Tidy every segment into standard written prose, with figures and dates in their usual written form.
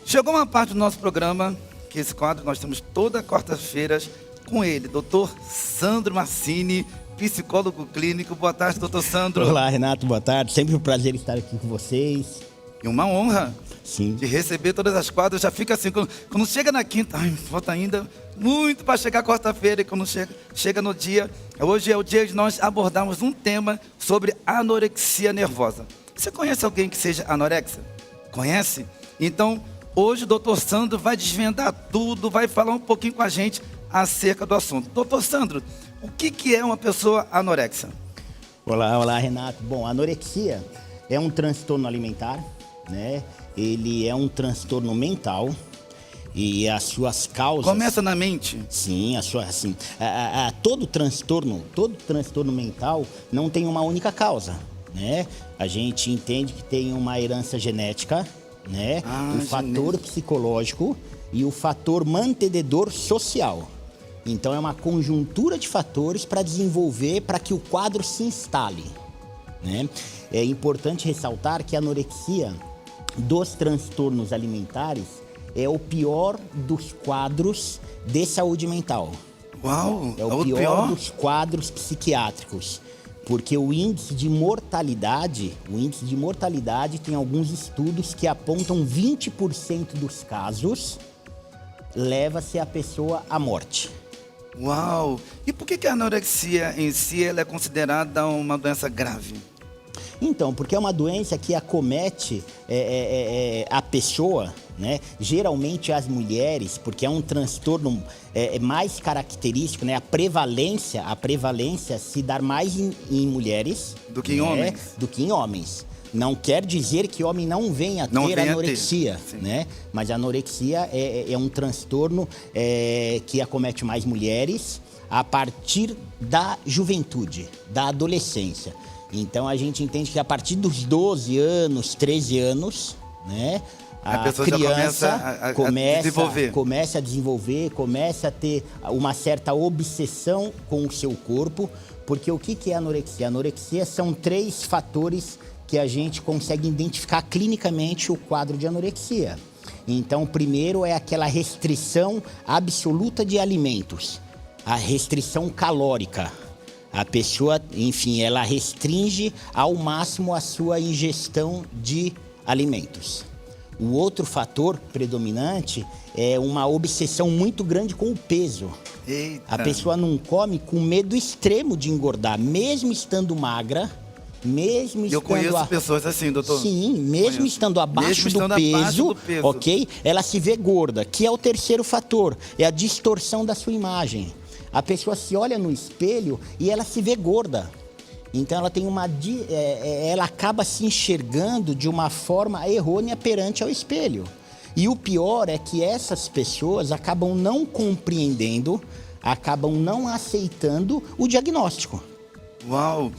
Chegou uma parte do nosso programa, que esse quadro nós temos toda quarta-feira com ele, doutor Sandro Massini, psicólogo clínico. Boa tarde, doutor Sandro. Olá, Renato, boa tarde. Sempre um prazer estar aqui com vocês. E uma honra. Sim. De receber todas as quadras. Já fica assim, quando chega na quinta, falta ainda muito para chegar quarta-feira. E quando chega no dia, hoje é o dia de nós abordarmos um tema sobre anorexia nervosa. Você conhece alguém que seja anorexa? Conhece? Então, hoje o doutor Sandro vai desvendar tudo, vai falar um pouquinho com a gente acerca do assunto. Doutor Sandro, o que é uma pessoa anorexa? Olá, Renato. Bom, a anorexia é um transtorno alimentar, né? Ele é um transtorno mental e as suas causas... Começa na mente? Sim, todo transtorno mental não tem uma única causa, né? A gente entende que tem uma herança genética, né? O fator psicológico e o fator mantenedor social. Então é uma conjuntura de fatores para desenvolver, para que o quadro se instale, né? É importante ressaltar que a anorexia dos transtornos alimentares é o pior dos quadros de saúde mental. Uau! É o pior dos quadros psiquiátricos, porque o índice de mortalidade tem alguns estudos que apontam 20% dos casos leva-se a pessoa à morte. Uau! E por que a anorexia em si ela é considerada uma doença grave? Então, porque é uma doença que acomete a pessoa, né? Geralmente as mulheres, porque é um transtorno mais característico, né? A prevalência se dá mais em mulheres do que em homens. Do que em homens. Não quer dizer que homem não venha a ter anorexia, né? Mas a anorexia é um transtorno que acomete mais mulheres a partir da juventude, da adolescência. Então a gente entende que a partir dos 12 anos, 13 anos, né? A pessoa criança já começa a desenvolver, começa a ter uma certa obsessão com o seu corpo. Porque o que é anorexia? A anorexia são 3 fatores que a gente consegue identificar clinicamente o quadro de anorexia. Então, o primeiro é aquela restrição absoluta de alimentos, a restrição calórica. A pessoa, enfim, ela restringe ao máximo a sua ingestão de alimentos. O outro fator predominante é uma obsessão muito grande com o peso. Eita. A pessoa não come com medo extremo de engordar, mesmo estando magra, Eu conheço pessoas assim, doutor. Sim, mesmo estando abaixo do peso, ok? Ela se vê gorda, que é o terceiro fator, é a distorção da sua imagem. A pessoa se olha no espelho e ela se vê gorda. Então ela tem ela acaba se enxergando de uma forma errônea perante ao espelho. E o pior é que essas pessoas acabam não compreendendo, acabam não aceitando o diagnóstico. Uau!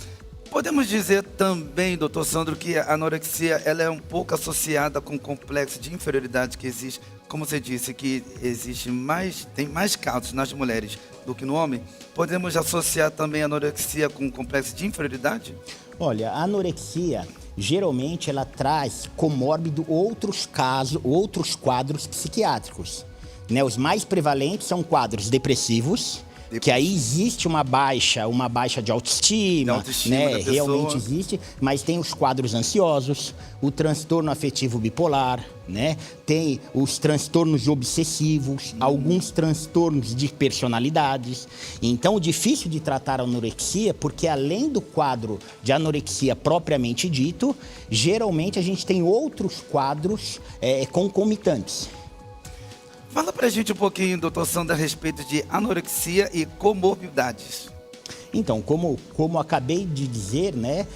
Podemos dizer também, doutor Sandro, que a anorexia ela é um pouco associada com o complexo de inferioridade que existe. Como você disse, que tem mais casos nas mulheres do que no homem. Podemos associar também a anorexia com o complexo de inferioridade? Olha, a anorexia, geralmente, ela traz comórbido outros quadros psiquiátricos, né? Os mais prevalentes são quadros depressivos, que aí existe uma baixa de autoestima, né? Realmente existe, mas tem os quadros ansiosos, o transtorno afetivo bipolar, né? Tem os transtornos obsessivos, alguns transtornos de personalidades. Então, o difícil de tratar a anorexia, porque além do quadro de anorexia propriamente dito, geralmente a gente tem outros quadros concomitantes. Fala pra gente um pouquinho, doutor Sandro, a respeito de anorexia e comorbidades. Então, como acabei de dizer, né,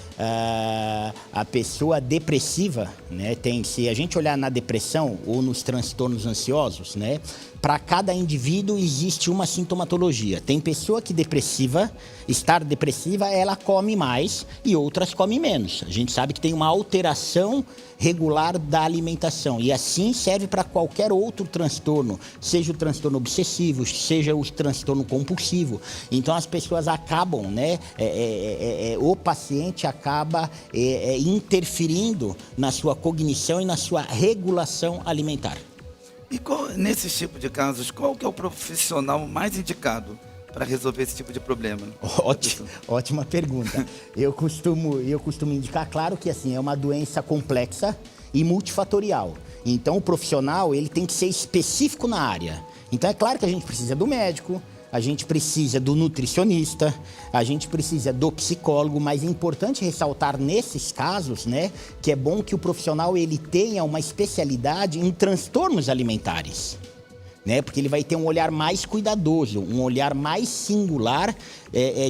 a pessoa depressiva, né, se a gente olhar na depressão ou nos transtornos ansiosos, né, para cada indivíduo existe uma sintomatologia. Tem pessoa que estar depressiva, ela come mais e outras comem menos. A gente sabe que tem uma alteração regular da alimentação e assim serve para qualquer outro transtorno, seja o transtorno obsessivo, seja o transtorno compulsivo. Então as pessoas acabam, né, o paciente acaba interferindo na sua cognição e na sua regulação alimentar. E nesse tipo de casos, qual que é o profissional mais indicado para resolver esse tipo de problema? Ótima pergunta. Eu costumo indicar, claro que assim, é uma doença complexa e multifatorial. Então o profissional ele tem que ser específico na área. Então é claro que a gente precisa do médico, a gente precisa do nutricionista, a gente precisa do psicólogo, mas é importante ressaltar nesses casos, né, que é bom que o profissional ele tenha uma especialidade em transtornos alimentares, né, porque ele vai ter um olhar mais cuidadoso, um olhar mais singular,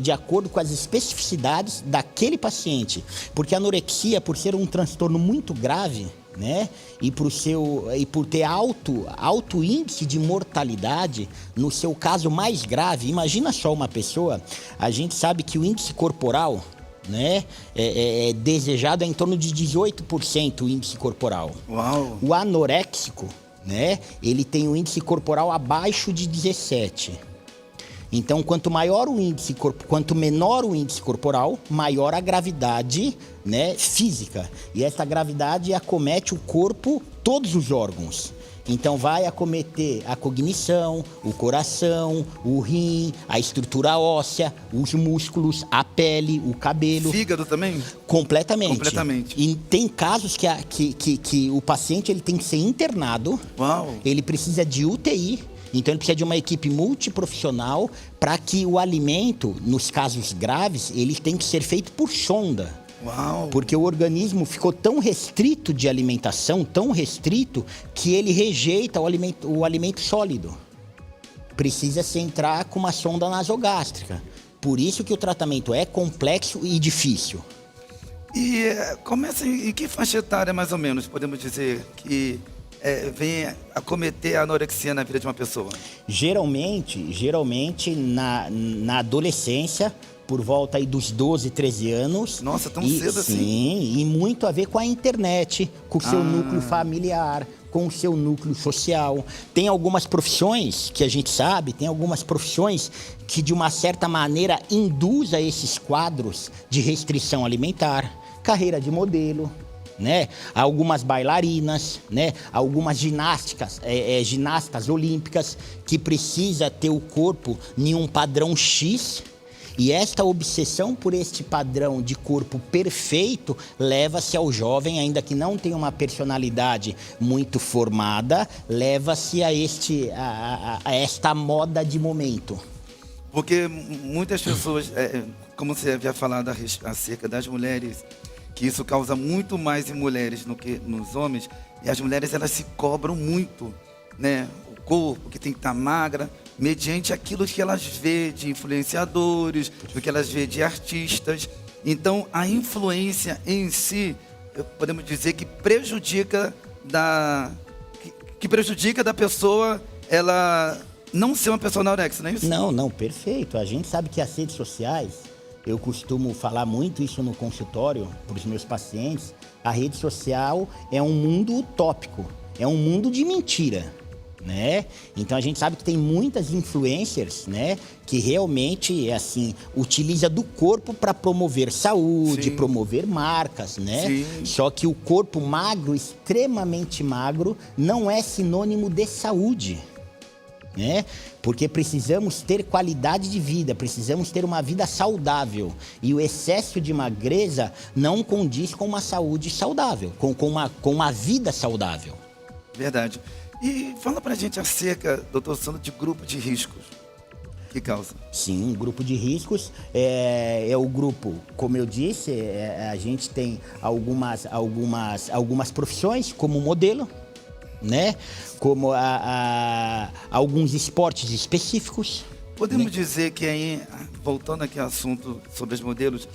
de acordo com as especificidades daquele paciente, porque a anorexia, por ser um transtorno muito grave, né? E por ter alto índice de mortalidade, no seu caso mais grave, imagina só uma pessoa, a gente sabe que o índice corporal, né, é desejado em torno de 18% o índice corporal. Uau. O anoréxico, né, ele tem um índice corporal abaixo de 17%. Então, quanto menor o índice corporal, maior a gravidade, né, física. E essa gravidade acomete o corpo, todos os órgãos. Então, vai acometer a cognição, o coração, o rim, a estrutura óssea, os músculos, a pele, o cabelo. Fígado também? Completamente. Completamente. E tem casos que o paciente ele tem que ser internado. Uau. Ele precisa de UTI. Então, ele precisa de uma equipe multiprofissional para que o alimento, nos casos graves, ele tem que ser feito por sonda. Uau. Porque o organismo ficou tão restrito de alimentação, tão restrito, que ele rejeita o alimento sólido. Precisa-se entrar com uma sonda nasogástrica. Por isso que o tratamento é complexo e difícil. E começa em que faixa etária, mais ou menos, podemos dizer, que vem a cometer a anorexia na vida de uma pessoa? Geralmente na adolescência, por volta aí dos 12, 13 anos. Nossa, tão cedo assim? Sim, e muito a ver com a internet, com o seu núcleo familiar, com o seu núcleo social. Tem algumas profissões que a gente sabe, tem algumas profissões que de uma certa maneira induzem a esses quadros de restrição alimentar, carreira de modelo, né? Algumas bailarinas, né? Algumas ginastas olímpicas que precisa ter o corpo em um padrão X, e esta obsessão por este padrão de corpo perfeito leva-se ao jovem, ainda que não tenha uma personalidade muito formada, leva-se a esta moda de momento. Porque muitas pessoas, como você havia falado acerca das mulheres, que isso causa muito mais em mulheres do que nos homens, e as mulheres elas se cobram muito, né? O corpo que tem que estar magra, mediante aquilo que elas vê de influenciadores, do que elas vê de artistas. Então a influência em si, podemos dizer que prejudica da pessoa ela não ser uma pessoa anorexica, não é isso? Não, perfeito. A gente sabe que as redes sociais, eu costumo falar muito isso no consultório para os meus pacientes, a rede social é um mundo utópico, é um mundo de mentira, né? Então a gente sabe que tem muitas influencers, né, que realmente assim utiliza do corpo para promover saúde, Sim. promover marcas, né? Sim. Só que o corpo magro, extremamente magro, não é sinônimo de saúde, né? Porque precisamos ter qualidade de vida, precisamos ter uma vida saudável. E o excesso de magreza não condiz com uma saúde saudável, com uma vida saudável. Verdade. E fala pra gente acerca, doutor Sandro, de grupo de riscos. Que causa? Sim, grupo de riscos é o grupo, como eu disse, a gente tem algumas profissões como modelo, né? Como alguns esportes específicos. Podemos né? dizer que aí, voltando aqui ao assunto sobre os modelos,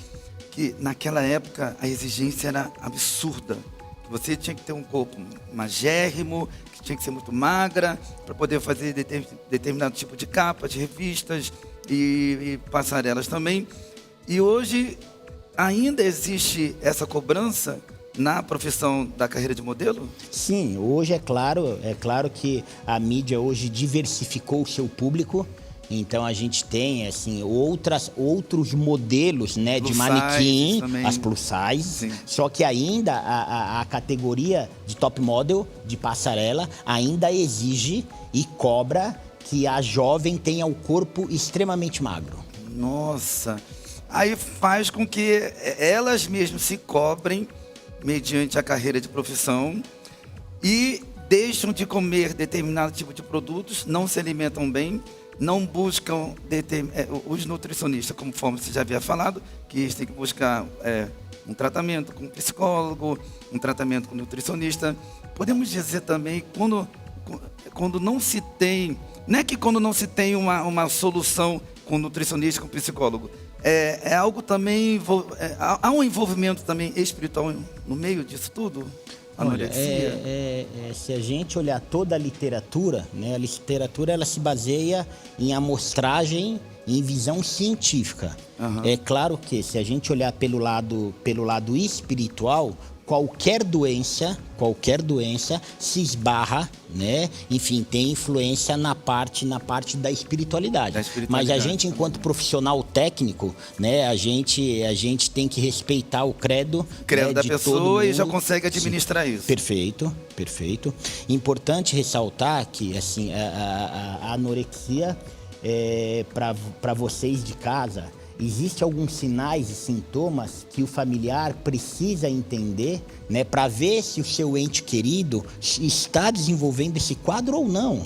que naquela época a exigência era absurda. Que você tinha que ter um corpo magérrimo, que tinha que ser muito magra, para poder fazer determinado tipo de capa, de revistas e passarelas também. E hoje ainda existe essa cobrança na profissão da carreira de modelo? Sim, hoje é claro que a mídia hoje diversificou o seu público, Então a gente tem assim outros modelos, né, de Plus manequim, size também. as plus size. Sim. Só que ainda a categoria de top model, de passarela, ainda exige e cobra que a jovem tenha o corpo extremamente magro. Nossa. Aí faz com que elas mesmas se cobrem mediante a carreira de profissão e deixam de comer determinado tipo de produtos, não se alimentam bem, não buscam os nutricionistas, conforme você já havia falado, que eles têm que buscar um tratamento com um psicólogo, um tratamento com um nutricionista. Podemos dizer também, quando não se tem, não é que quando não se tem uma solução com nutricionista, com psicólogo, é algo também, há um envolvimento também espiritual no meio disso tudo? Olha, se a gente olhar toda a literatura, né, a literatura ela se baseia em amostragem, em visão científica. Uhum. É claro que se a gente olhar pelo lado espiritual, qualquer doença se esbarra, né? Enfim, tem influência na parte da espiritualidade. Mas a gente, enquanto profissional técnico, né? A gente tem que respeitar o credo né, da de pessoa todo mundo. E já consegue administrar isso. Perfeito. Importante ressaltar que assim a anorexia para vocês de casa. Existem alguns sinais e sintomas que o familiar precisa entender, né, para ver se o seu ente querido está desenvolvendo esse quadro ou não.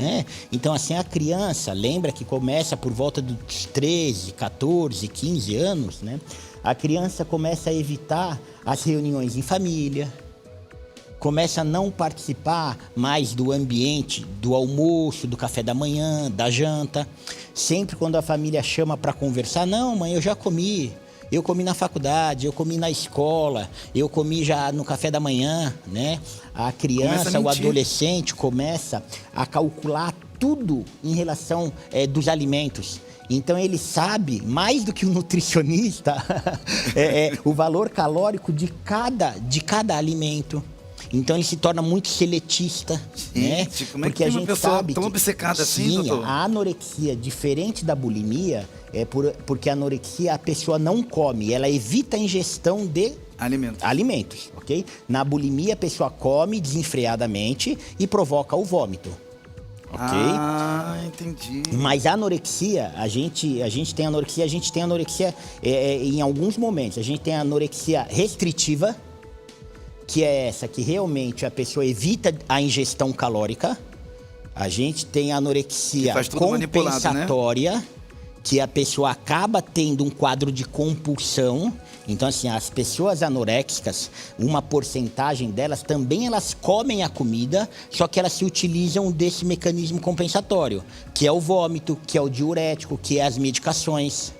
Né? Então, assim, a criança, lembra que começa por volta dos 13, 14, 15 anos, né? A criança começa a evitar as reuniões em família, começa a não participar mais do ambiente do almoço, do café da manhã, da janta. Sempre quando a família chama para conversar, não, mãe, eu já comi. Eu comi na faculdade, eu comi na escola, eu comi já no café da manhã, né? A criança, o adolescente começa a calcular tudo em relação dos alimentos. Então ele sabe, mais do que o nutricionista, o valor calórico de cada alimento. Então ele se torna muito seletista, né? Porque a gente sabe tão obcecada assim, doutor? A anorexia, diferente da bulimia, porque a anorexia a pessoa não come, ela evita a ingestão de alimentos, ok? Na bulimia a pessoa come desenfreadamente e provoca o vômito. Ok? Ah, entendi. Mas a anorexia, a gente tem anorexia em alguns momentos. A gente tem a anorexia restritiva, que é essa que realmente a pessoa evita a ingestão calórica. A gente tem a anorexia compensatória, né? Que a pessoa acaba tendo um quadro de compulsão. Então, assim, as pessoas anoréxicas, uma porcentagem delas também elas comem a comida, só que elas se utilizam desse mecanismo compensatório, que é o vômito, que é o diurético, que é as medicações.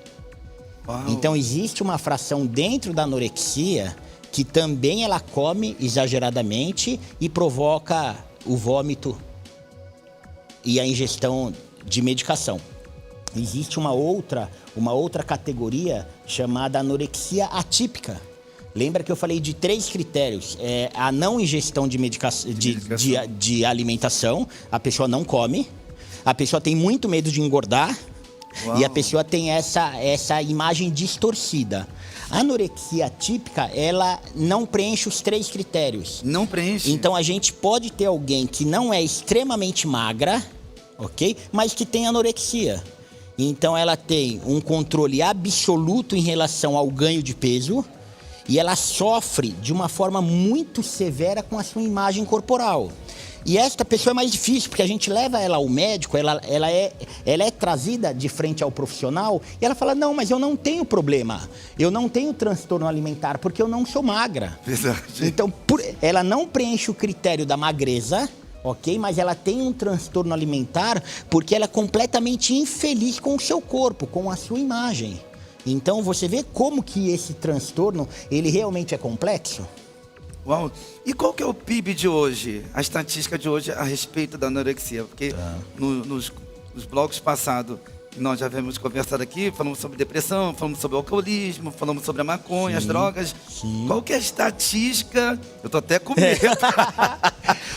Uau. Então, existe uma fração dentro da anorexia que também ela come exageradamente e provoca o vômito e a ingestão de medicação. Existe uma outra categoria chamada anorexia atípica. Lembra que eu falei de 3 critérios? A não ingestão de alimentação, a pessoa não come, a pessoa tem muito medo de engordar. Uau. E a pessoa tem essa imagem distorcida. A anorexia típica, ela não preenche os 3 critérios. Não preenche? Então, a gente pode ter alguém que não é extremamente magra, ok? Mas que tem anorexia. Então, ela tem um controle absoluto em relação ao ganho de peso e ela sofre de uma forma muito severa com a sua imagem corporal. E esta pessoa é mais difícil, porque a gente leva ela ao médico, ela é trazida de frente ao profissional e ela fala, não, mas eu não tenho problema, eu não tenho transtorno alimentar, porque eu não sou magra. Verdade. Então, ela não preenche o critério da magreza, ok? Mas ela tem um transtorno alimentar porque ela é completamente infeliz com o seu corpo, com a sua imagem. Então, você vê como que esse transtorno, ele realmente é complexo? Uau! E qual que é o PIB de hoje, a estatística de hoje a respeito da anorexia? Porque nos blocos passados nós já havíamos conversado aqui, falamos sobre depressão, falamos sobre o alcoolismo, falamos sobre a maconha, as drogas. sim. Qual que é a estatística? Eu tô até com medo.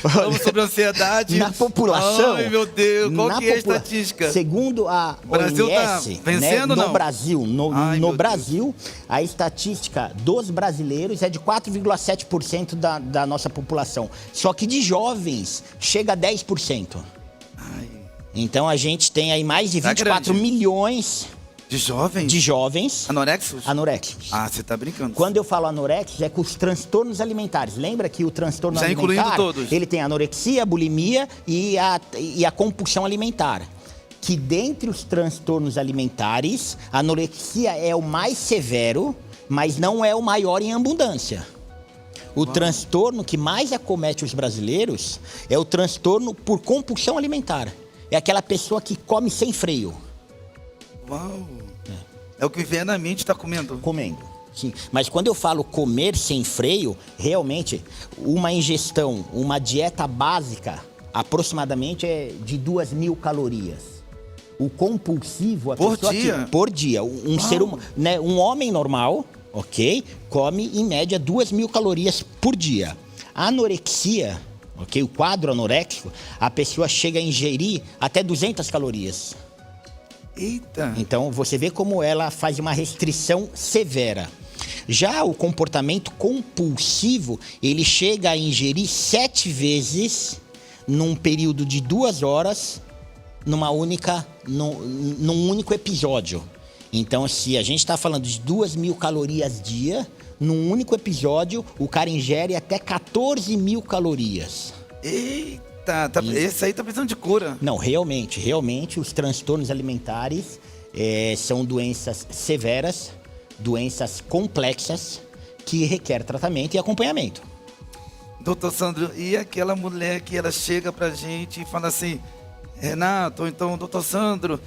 Falamos sobre ansiedade. Na população... Ai, meu Deus, qual que é a estatística? Segundo a O Brasil tá OMS, vencendo ou no não? Brasil, Ai, no meu Brasil, a estatística dos brasileiros é de 4,7% da nossa população. Só que de jovens chega a 10%. Ai, Então a gente tem aí mais de Tá 24 grande. milhões de jovens? de jovens Anorexos? anoréxicos. Ah, você tá brincando. Quando eu falo anorexia, é com os transtornos alimentares. Lembra que o transtorno Já alimentar, incluindo todos. ele tem anorexia, bulimia e a compulsão alimentar. Que dentre os transtornos alimentares, a anorexia é o mais severo, mas não é o maior em abundância. O transtorno que mais acomete os brasileiros é o transtorno por compulsão alimentar. É aquela pessoa que come sem freio. Uau. É o que vem na mente, tá comendo. Comendo, sim. Mas quando eu falo comer sem freio, realmente, uma ingestão, uma dieta básica, aproximadamente é de 2.000 calorias. O compulsivo, a Por pessoa dia? que... Por dia. Um ser humano, né, um homem normal, ok? Come, em média, 2.000 calorias por dia. A anorexia, ok? O quadro anoréxico, a pessoa chega a ingerir até 200 calorias. Eita. Então, você vê como ela faz uma restrição severa. Já o comportamento compulsivo, ele chega a ingerir 7 vezes num período de 2 horas, num único episódio. Então, se a gente está falando de 2.000 calorias dia, num único episódio, o cara ingere até 14.000 calorias. Eita, esse aí tá precisando de cura. Não, realmente, os transtornos alimentares são doenças severas, doenças complexas, que requer tratamento e acompanhamento. Doutor Sandro, e aquela mulher que ela chega pra gente e fala assim, Renato, ou então, doutor Sandro,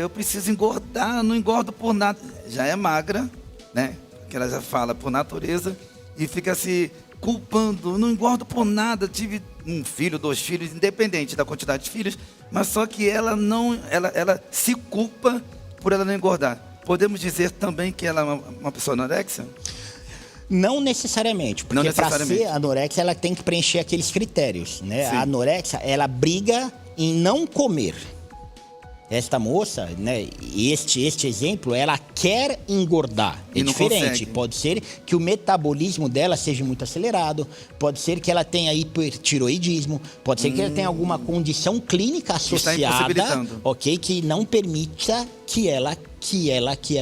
eu preciso engordar, não engordo por nada. Já é magra, né? Que ela já fala por natureza e fica se culpando, não engordo por nada, tive um filho, 2 filhos, independente da quantidade de filhos, mas só que ela se culpa por ela não engordar. Podemos dizer também que ela é uma pessoa anorexa? Não necessariamente, porque para ser anorexia ela tem que preencher aqueles critérios, né? Sim. A anorexia, ela briga em não comer. Esta moça, né, este exemplo, ela quer engordar. É diferente. Consegue. Pode ser que o metabolismo dela seja muito acelerado, pode ser que ela tenha hipertiroidismo, pode ser que ela tenha alguma condição clínica associada, ok, que não permita que ela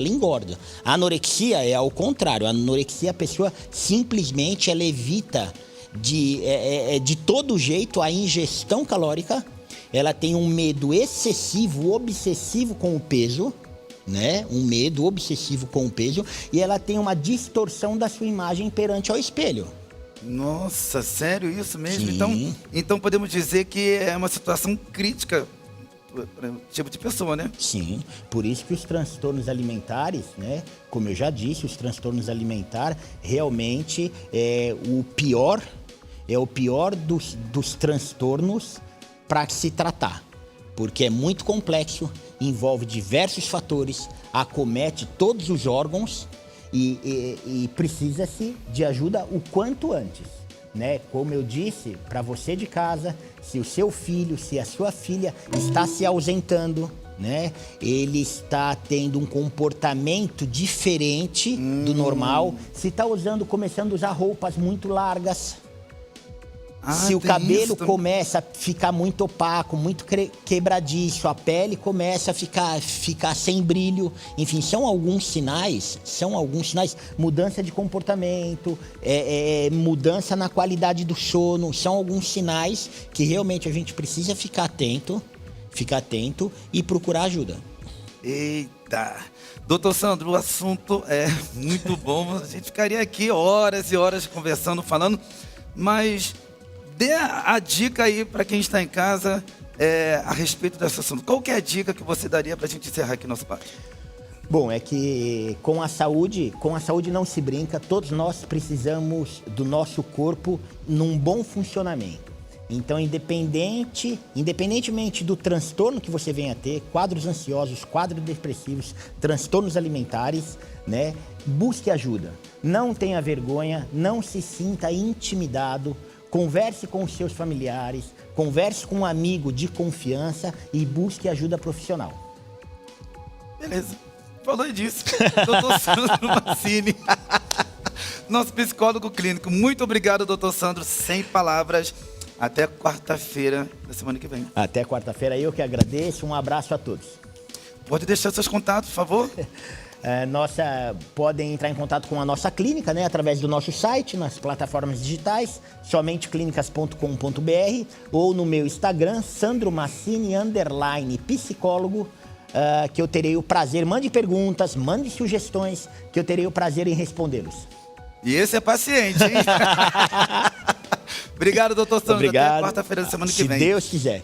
engorda. A anorexia é ao contrário. A anorexia, a pessoa simplesmente ela evita de todo jeito a ingestão calórica. Ela tem um medo excessivo, obsessivo com o peso, né? Um medo obsessivo com o peso. E ela tem uma distorção da sua imagem perante ao espelho. Nossa, sério isso mesmo? Sim. Então podemos dizer que é uma situação crítica para o tipo de pessoa, né? Sim, por isso que os transtornos alimentares, né? Como eu já disse, os transtornos alimentares realmente é o pior dos transtornos para se tratar, porque é muito complexo, envolve diversos fatores, acomete todos os órgãos e precisa-se de ajuda o quanto antes, né? Como eu disse, para você de casa, se o seu filho, se a sua filha está se ausentando, né? Ele está tendo um comportamento diferente do normal, se está começando a usar roupas muito largas, se o cabelo começa a ficar muito opaco, muito quebradiço, a pele começa a ficar sem brilho, enfim, são alguns sinais, mudança de comportamento, mudança na qualidade do sono, são alguns sinais que realmente a gente precisa ficar atento e procurar ajuda. Eita! Doutor Sandro, o assunto é muito bom, a gente ficaria aqui horas e horas conversando, falando, mas dê a dica aí para quem está em casa a respeito desse assunto. Qual que é a dica que você daria para a gente encerrar aqui nosso bate? Bom, é que com a saúde não se brinca, todos nós precisamos do nosso corpo num bom funcionamento. Então, independentemente do transtorno que você venha a ter, quadros ansiosos, quadros depressivos, transtornos alimentares, né? Busque ajuda. Não tenha vergonha, não se sinta intimidado. Converse com os seus familiares, converse com um amigo de confiança e busque ajuda profissional. Beleza. Falou disso. Doutor Sandro Massini, nosso psicólogo clínico. Muito obrigado, doutor Sandro. Sem palavras. Até quarta-feira da semana que vem. Até quarta-feira, eu que agradeço. Um abraço a todos. Pode deixar seus contatos, por favor? Podem entrar em contato com a nossa clínica, né, através do nosso site, nas plataformas digitais, somenteclinicas.com.br, ou no meu Instagram, Sandro Massini _psicólogo, que eu terei o prazer, mande perguntas, mande sugestões, que eu terei o prazer em respondê-los. E esse é paciente, hein? Obrigado, doutor Sandro. Obrigado. Até quarta-feira da semana que vem. Se Deus quiser.